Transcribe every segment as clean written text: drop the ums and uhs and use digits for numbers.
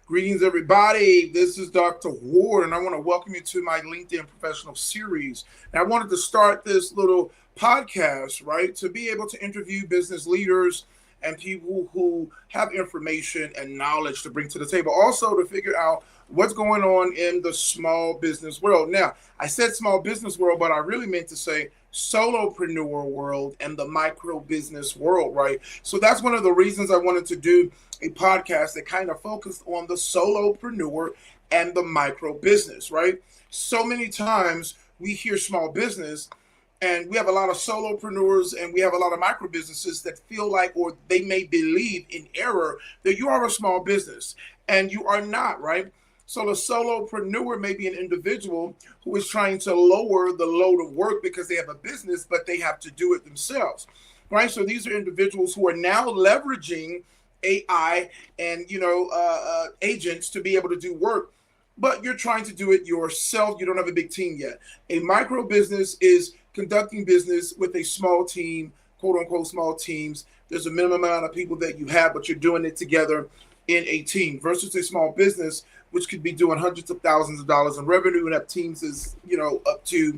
Greetings, everybody. This is Dr. Ward, and I want to welcome you to my LinkedIn professional series. Now, I wanted to start this little podcast, right, to be able to interview business leaders and people who have information and knowledge to bring to the table. Also, to figure out what's going on in the small business world. Now, I said small business world, but I really meant to say solopreneur world and the micro business world, right? So that's one of the reasons I wanted to do a podcast that kind of focused on the solopreneur and the micro business, right? So many times we hear small business and we have a lot of solopreneurs and we have a lot of micro businesses that feel like, or they may believe in error, that you are a small business and you are not, right? So the solopreneur may be an individual who is trying to lower the load of work because they have a business, but they have to do it themselves, right? So these are individuals who are now leveraging AI and agents to be able to do work, but you're trying to do it yourself. You don't have a big team yet. A micro business is conducting business with a small team, quote unquote small teams. There's a minimum amount of people that you have, but you're doing it together in a team versus a small business, which could be doing hundreds of thousands of dollars in revenue and have teams is, up to,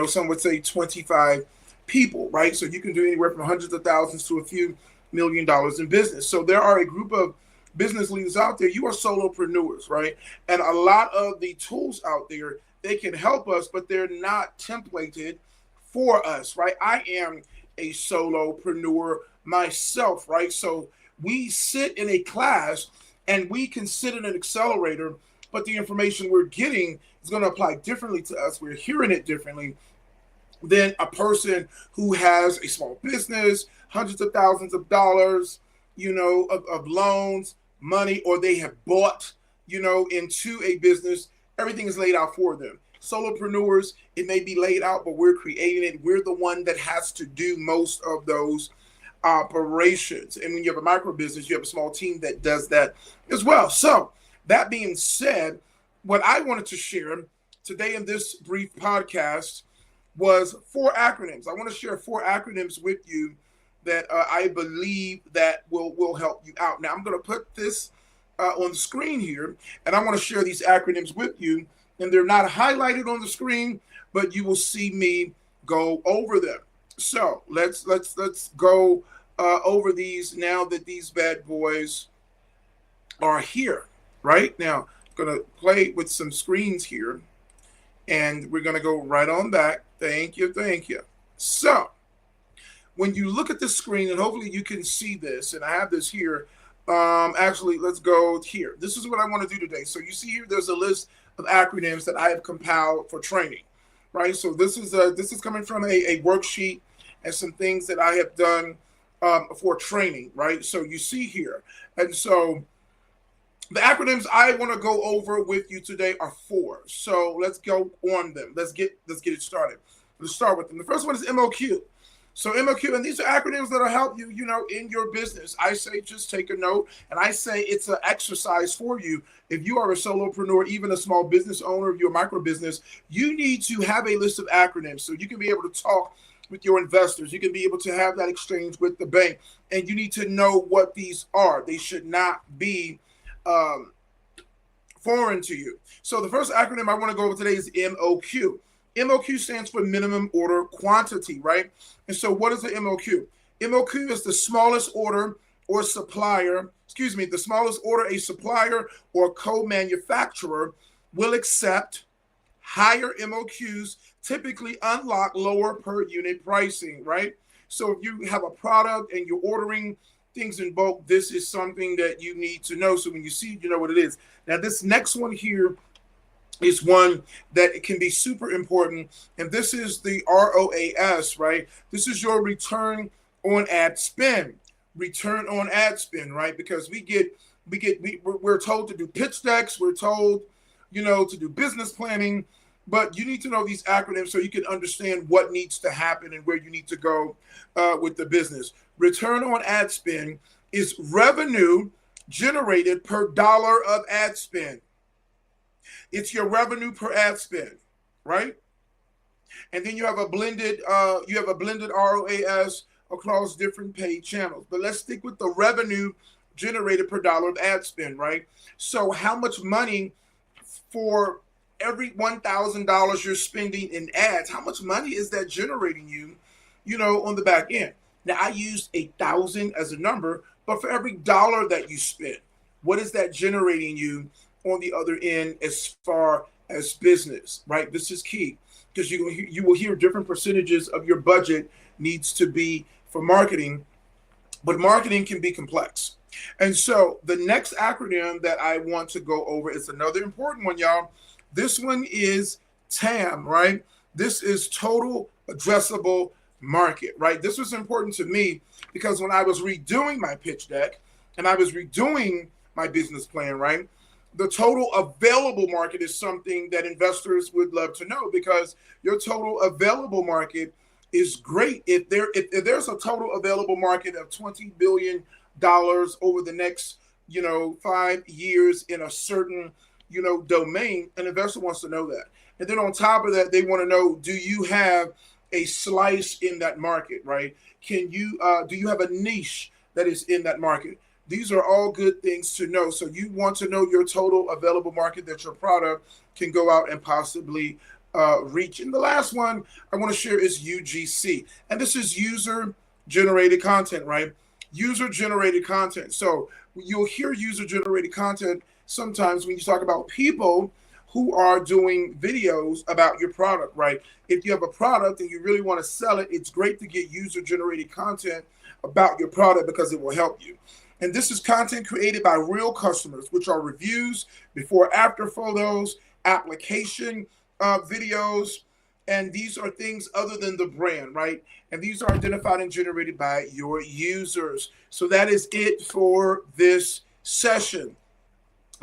some would say 25 people, right? So you can do anywhere from hundreds of thousands to a few $1 million in business. So there are a group of business leaders out there. You are solopreneurs, right? And a lot of the tools out there, they can help us, but they're not templated for us, right? I am a solopreneur myself, right? So we sit in a class and we can sit in an accelerator, but the information we're getting is going to apply differently to us. We're hearing it differently than a person who has a small business, hundreds of thousands of dollars, of loans, money, or they have bought, into a business. Everything is laid out for them. Solopreneurs, it may be laid out, but we're creating it. We're the one that has to do most of those operations. And when you have a micro business, you have a small team that does that as well. So that being said, what I wanted to share today in this brief podcast was 4 acronyms. I want to share 4 acronyms with you that I believe that will help you out. Now I'm going to put this on the screen here, and I want to share these acronyms with you. And they're not highlighted on the screen, but you will see me go over them. So let's go over these now that these bad boys are here. Right now, I'm going to play with some screens here, and we're going to go right on back. Thank you. So when you look at the screen, and hopefully you can see this, and I have this here. Actually, let's go here. This is what I want to do today. So you see here, there's a list of acronyms that I have compiled for training, right? So this is coming from a worksheet and some things that I have done for training, right? So you see here, and so the acronyms I want to go over with you today are 4. So let's go on them. Let's get it started. Let's start with them. The first one is MOQ. So MOQ, and these are acronyms that'll help you, in your business. I say just take a note, and I say it's an exercise for you. If you are a solopreneur, even a small business owner, if you're a micro business, you need to have a list of acronyms so you can be able to talk with your investors. You can be able to have that exchange with the bank, and you need to know what these are. They should not be foreign to you. So the first acronym I want to go over today is MOQ. MOQ stands for minimum order quantity, right? And so what is the MOQ? MOQ is the smallest order or supplier, the smallest order a supplier or co-manufacturer will accept. Higher MOQs typically unlock lower per unit pricing, right? So if you have a product and you're ordering things in bulk, this is something that you need to know. So when you see it, you know what it is. Now this next one here is one that can be super important, and this is the ROAS, right? This is your return on ad spend. Return on ad spend, right? Because we're told to do pitch decks, we're told, to do business planning, but you need to know these acronyms so you can understand what needs to happen and where you need to go with the business. Return on ad spend is revenue generated per dollar of ad spend. It's your revenue per ad spend, right? And then you have a blended ROAS across different paid channels. But let's stick with the revenue generated per dollar of ad spend, right? So how much money for every $1,000 you're spending in ads, how much money is that generating you, on the back end? Now I used 1,000 as a number, but for every dollar that you spend, what is that generating you on the other end as far as business, right? This is key because you will hear different percentages of your budget needs to be for marketing, but marketing can be complex. And so the next acronym that I want to go over is another important one, y'all. This one is TAM, right? This is total addressable market, right? This was important to me because when I was redoing my pitch deck and I was redoing my business plan, right? The total available market is something that investors would love to know because your total available market is great. If there's a total available market of $20 billion over the next 5 years in a certain domain, an investor wants to know that. And then on top of that, they want to know, do you have a slice in that market, right? Do you have a niche that is in that market? These are all good things to know. So you want to know your total available market that your product can go out and possibly reach. And the last one I want to share is UGC. And this is user generated content, right? User generated content. So you'll hear user generated content sometimes when you talk about people who are doing videos about your product, right? If you have a product and you really want to sell it, it's great to get user generated content about your product because it will help you. And this is content created by real customers, which are reviews, before after photos, application videos, and these are things other than the brand, right? And these are identified and generated by your users. So that is it for this session.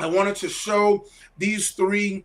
I wanted to show these three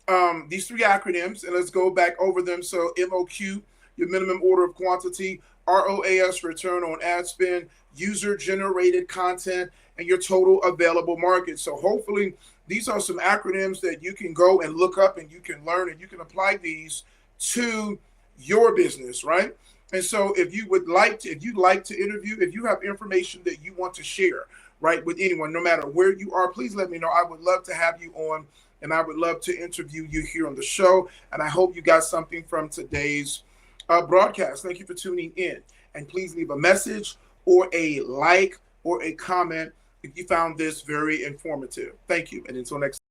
acronyms, and let's go back over them. So MOQ, your minimum order of quantity; ROAS, return on ad spend; user generated content; and your total available market. So hopefully these are some acronyms that you can go and look up and you can learn and you can apply these to your business, right? And so if you'd like to interview, if you have information that you want to share, right, with anyone, no matter where you are, please let me know. I would love to have you on, and I would love to interview you here on the show. And I hope you got something from today's broadcast. Thank you for tuning in. And please leave a message or a like or a comment if you found this very informative. Thank you. And until next time.